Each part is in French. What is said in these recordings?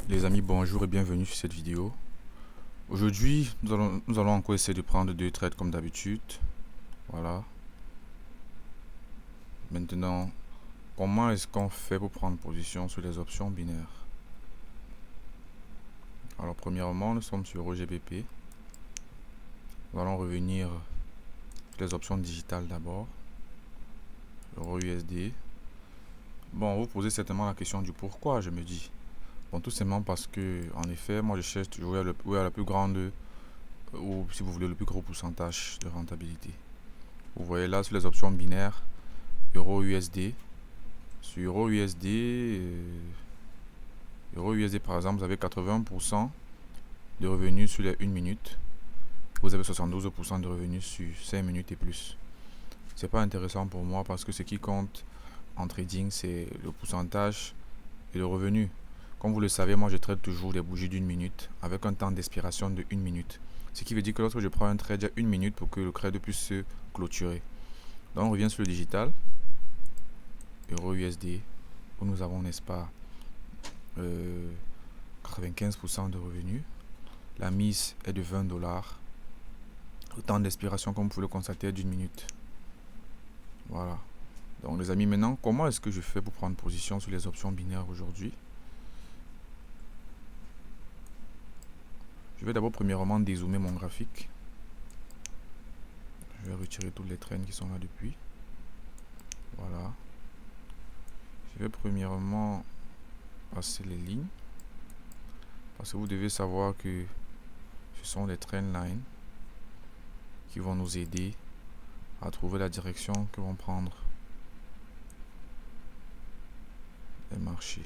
Les amis, bonjour et bienvenue sur cette vidéo. Aujourd'hui, nous allons encore essayer de prendre deux trades comme d'habitude. Voilà. Maintenant, comment est-ce qu'on fait pour prendre position sur les options binaires? Alors, premièrement, nous sommes sur EuroGBP. Nous allons revenir sur les options digitales d'abord. EURUSD. Bon, vous posez certainement la question du pourquoi, je me dis. Bon, tout simplement parce que, en effet, moi je cherche toujours où est la plus grande, ou si vous voulez, le plus gros pourcentage de rentabilité. Vous voyez là sur les options binaires, Euro-USD. Sur Euro-USD par exemple, vous avez 80% de revenus sur les 1 minute. Vous avez 72% de revenus sur 5 minutes et plus. C'est pas intéressant pour moi parce que ce qui compte en trading, c'est le pourcentage et le revenu. Comme vous le savez, moi je trade toujours des bougies d'1 minute avec un temps d'expiration de 1 minute. Ce qui veut dire que lorsque je prends un trade, il y a 1 minute pour que le trade puisse se clôturer. Donc on revient sur le digital, Euro-USD, où nous avons, n'est-ce pas, 95% de revenus. La mise est de 20 $. Le temps d'expiration, comme vous pouvez le constater, est d'1 minute. Voilà. Donc les amis, maintenant, comment est-ce que je fais pour prendre position sur les options binaires aujourd'hui? Je vais d'abord premièrement dézoomer mon graphique. Je vais retirer toutes les traînes qui sont là depuis. Voilà. Je vais premièrement passer les lignes. Parce que vous devez savoir que ce sont les trend lines qui vont nous aider à trouver la direction que vont prendre les marchés.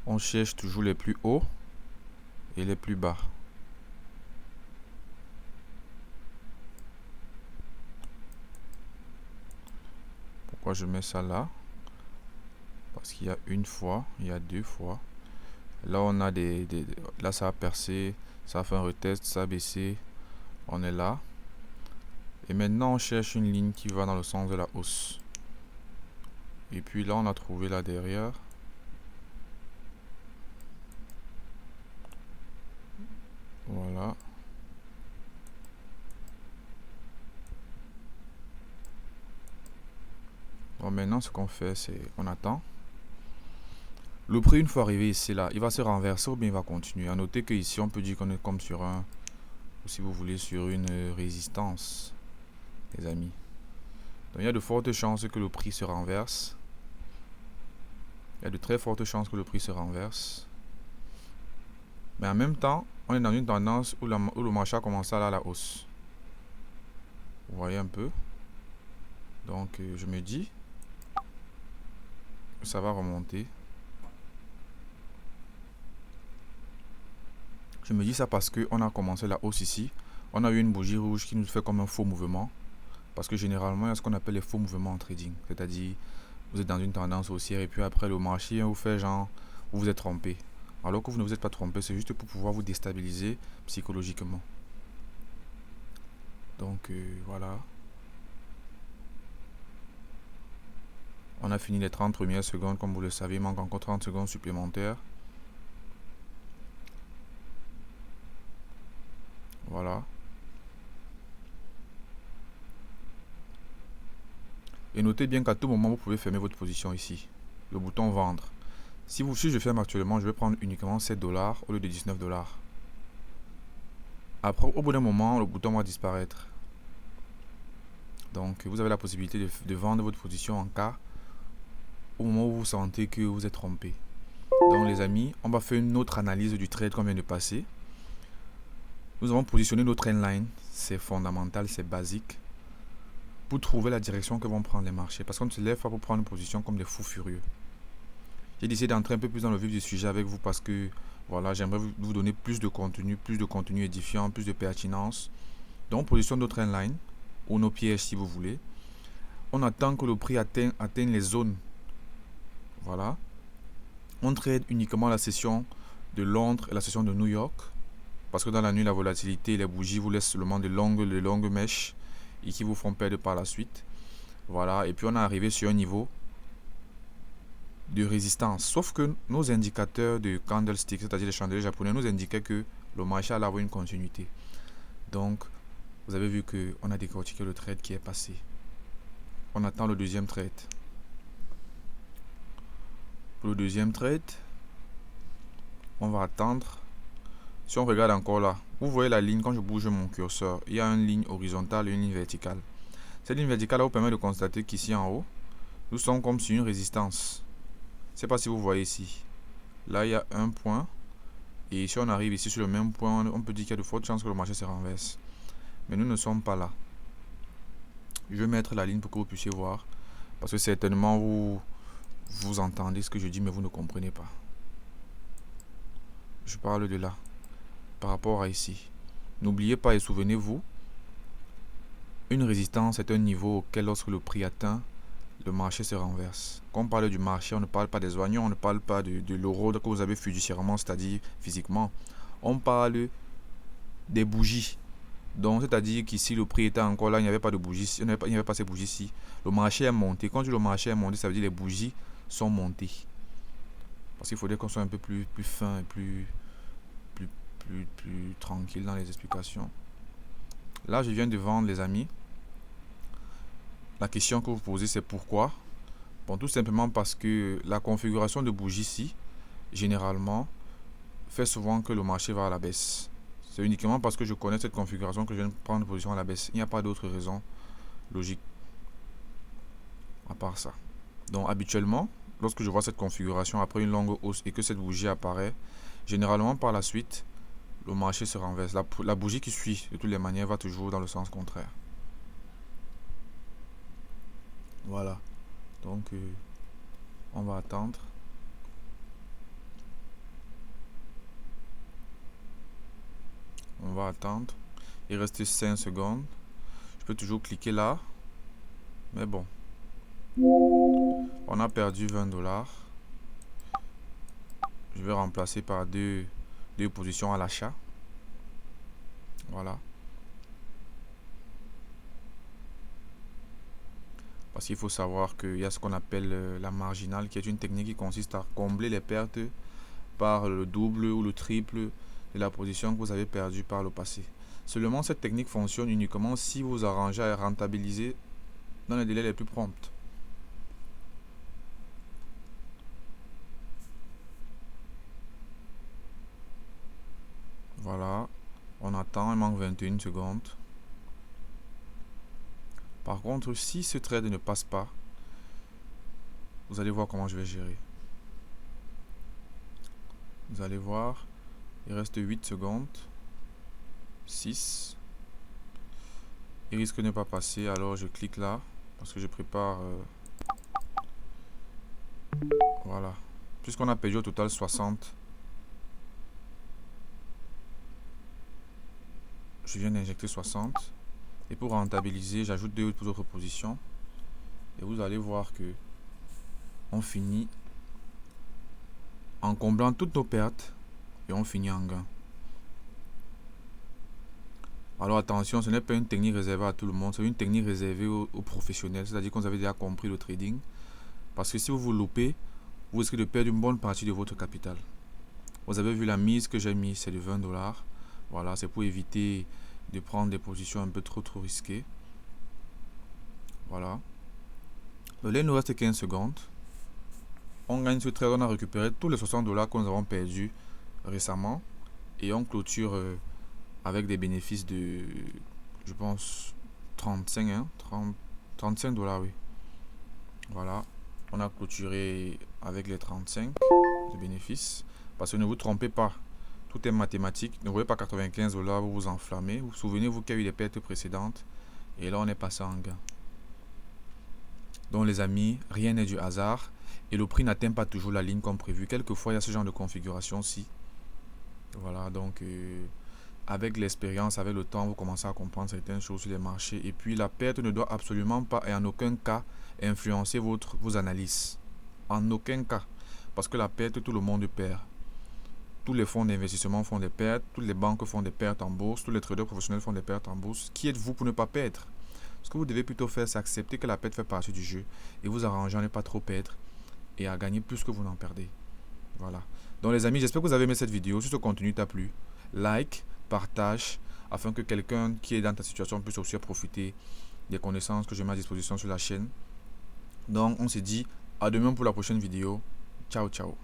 On cherche toujours les plus hauts et les plus bas. Pourquoi je mets ça là? Parce qu'il y a une fois, il y a deux fois. Là, on a là, ça a percé, ça a fait un retest, ça a baissé. On est là. Et maintenant, on cherche une ligne qui va dans le sens de la hausse. Et puis là, on a trouvé là derrière. Voilà. Donc maintenant, ce qu'on fait, c'est qu'on attend. Le prix, une fois arrivé ici, là, il va se renverser ou bien il va continuer. À noter que ici, on peut dire qu'on est comme sur un, ou si vous voulez, sur une résistance, les amis. Donc il y a de fortes chances que le prix se renverse. Il y a de très fortes chances que le prix se renverse. Mais en même temps, on est dans une tendance où le marché a commencé à aller à la hausse. Vous voyez un peu. Donc je me dis que ça va remonter. Je me dis ça parce qu'on a commencé la hausse ici. On a eu une bougie rouge qui nous fait comme un faux mouvement. Parce que généralement, il y a ce qu'on appelle les faux mouvements en trading. C'est-à-dire, vous êtes dans une tendance haussière et puis après le marché vous fait genre, vous vous êtes trompé. Alors que vous ne vous êtes pas trompé, c'est juste pour pouvoir vous déstabiliser psychologiquement. Donc voilà. On a fini les 30 premières secondes, comme vous le savez, il manque encore 30 secondes supplémentaires. Voilà. Et notez bien qu'à tout moment, vous pouvez fermer votre position ici. Le bouton vendre. Si je ferme actuellement, je vais prendre uniquement 7 $ au lieu de 19 $. Après, au bout d'un moment, le bouton va disparaître. Donc, vous avez la possibilité de vendre votre position en cas au moment où vous sentez que vous êtes trompé. Donc, les amis, on va faire une autre analyse du trade qu'on vient de passer. Nous avons positionné nos trendlines. C'est fondamental, c'est basique. Pour trouver la direction que vont prendre les marchés. Parce qu'on ne se lève pas pour prendre une position comme des fous furieux. J'ai décidé d'entrer un peu plus dans le vif du sujet avec vous parce que voilà, j'aimerais vous donner plus de contenu édifiant, plus de pertinence. Donc, position de trendline ou nos pièges si vous voulez. On attend que le prix atteigne les zones. Voilà. On trade uniquement la session de Londres et la session de New York. Parce que dans la nuit, la volatilité et les bougies vous laissent seulement de longues mèches et qui vous font perdre par la suite. Voilà, et puis on est arrivé sur un niveau de résistance. Sauf que nos indicateurs de candlestick, c'est-à-dire les chandeliers japonais, nous indiquaient que le marché allait avoir une continuité. Donc, vous avez vu qu'on a décortiqué le trade qui est passé. On attend le deuxième trade. Pour le deuxième trade, on va attendre. Si on regarde encore là, vous voyez la ligne, quand je bouge mon curseur, il y a une ligne horizontale et une ligne verticale. Cette ligne verticale vous permet de constater qu'ici en haut, nous sommes comme sur une résistance. Je ne sais pas si vous voyez ici. Là, il y a un point. Et si on arrive ici sur le même point, on peut dire qu'il y a de fortes chances que le marché se renverse. Mais nous ne sommes pas là. Je vais mettre la ligne pour que vous puissiez voir. Parce que certainement, vous entendez ce que je dis, mais vous ne comprenez pas. Je parle de là. Par rapport à ici. N'oubliez pas et souvenez-vous, une résistance est un niveau auquel lorsque le prix atteint, le marché se renverse. Quand on parle du marché, on ne parle pas des oignons, on ne parle pas de l'euro que vous avez fiduciairement, c'est-à-dire physiquement. On parle des bougies. Donc, c'est-à-dire qu'ici, le prix était encore là, il n'y avait pas de bougies, il n'y avait pas ces bougies-ci. Le marché est monté. Quand je dis le marché est monté, ça veut dire les bougies sont montées. Parce qu'il faudrait qu'on soit un peu plus fin et plus tranquille dans les explications. Là, je viens de vendre, les amis. La question que vous posez, c'est pourquoi? Bon, tout simplement parce que la configuration de bougie ici, généralement, fait souvent que le marché va à la baisse. C'est uniquement parce que je connais cette configuration que je viens de prendre position à la baisse. Il n'y a pas d'autre raison logique à part ça. Donc, habituellement, lorsque je vois cette configuration après une longue hausse et que cette bougie apparaît, généralement par la suite, le marché se renverse. La bougie qui suit, de toutes les manières, va toujours dans le sens contraire. Voilà. Donc, on va attendre. On va attendre. Il reste 5 secondes. Je peux toujours cliquer là. Mais bon. On a perdu 20 $. Je vais remplacer par deux positions à l'achat. Voilà. Parce qu'il faut savoir qu'il y a ce qu'on appelle la marginale, qui est une technique qui consiste à combler les pertes par le double ou le triple de la position que vous avez perdue par le passé. Seulement, cette technique fonctionne uniquement si vous arrangez à rentabiliser dans les délais les plus prompts. Voilà, on attend, il manque 21 secondes. Par contre, si ce trade ne passe pas, vous allez voir comment je vais gérer. Vous allez voir, il reste 8 secondes. 6. Il risque de ne pas passer, alors je clique là, parce que je prépare... voilà. Puisqu'on a perdu au total 60, je viens d'injecter 60. Et pour rentabiliser, j'ajoute 2 autres positions. Et vous allez voir que on finit en comblant toutes nos pertes et on finit en gain. Alors attention, ce n'est pas une technique réservée à tout le monde, c'est une technique réservée aux professionnels, c'est-à-dire qu'on avait déjà compris le trading. Parce que si vous vous loupez, vous risquez de perdre une bonne partie de votre capital. Vous avez vu la mise que j'ai mise, c'est de 20 $. Voilà, c'est pour éviter de prendre des positions un peu trop risquées. Voilà. Là, il nous reste 15 secondes. On gagne ce trade, on a récupéré tous les 60 $ que nous avons perdus récemment. Et on clôture avec des bénéfices de, je pense, 35, hein, 35 $, oui. Voilà. On a clôturé avec les 35 de bénéfices. Parce que ne vous trompez pas. Tout est mathématique. Ne voyez pas 95 $, vous vous enflammez. Vous souvenez-vous qu'il y a eu des pertes précédentes. Et là, on est passé en gain. Donc, les amis, rien n'est du hasard. Et le prix n'atteint pas toujours la ligne comme prévu. Quelquefois, il y a ce genre de configuration-ci. Voilà, donc, avec l'expérience, avec le temps, vous commencez à comprendre certaines choses sur les marchés. Et puis, la perte ne doit absolument pas et en aucun cas influencer vos analyses. En aucun cas. Parce que la perte, tout le monde perd. tous les fonds d'investissement font des pertes, toutes les banques font des pertes en bourse, tous les traders professionnels font des pertes en bourse. Qui êtes-vous pour ne pas perdre? Ce que vous devez plutôt faire, c'est accepter que la perte fait partie du jeu et vous arranger à ne pas trop perdre et à gagner plus que vous n'en perdez. Voilà. Donc les amis, j'espère que vous avez aimé cette vidéo. Si ce contenu t'a plu, like, partage, afin que quelqu'un qui est dans ta situation puisse aussi profiter des connaissances que je mets à disposition sur la chaîne. Donc on se dit à demain pour la prochaine vidéo. Ciao, ciao.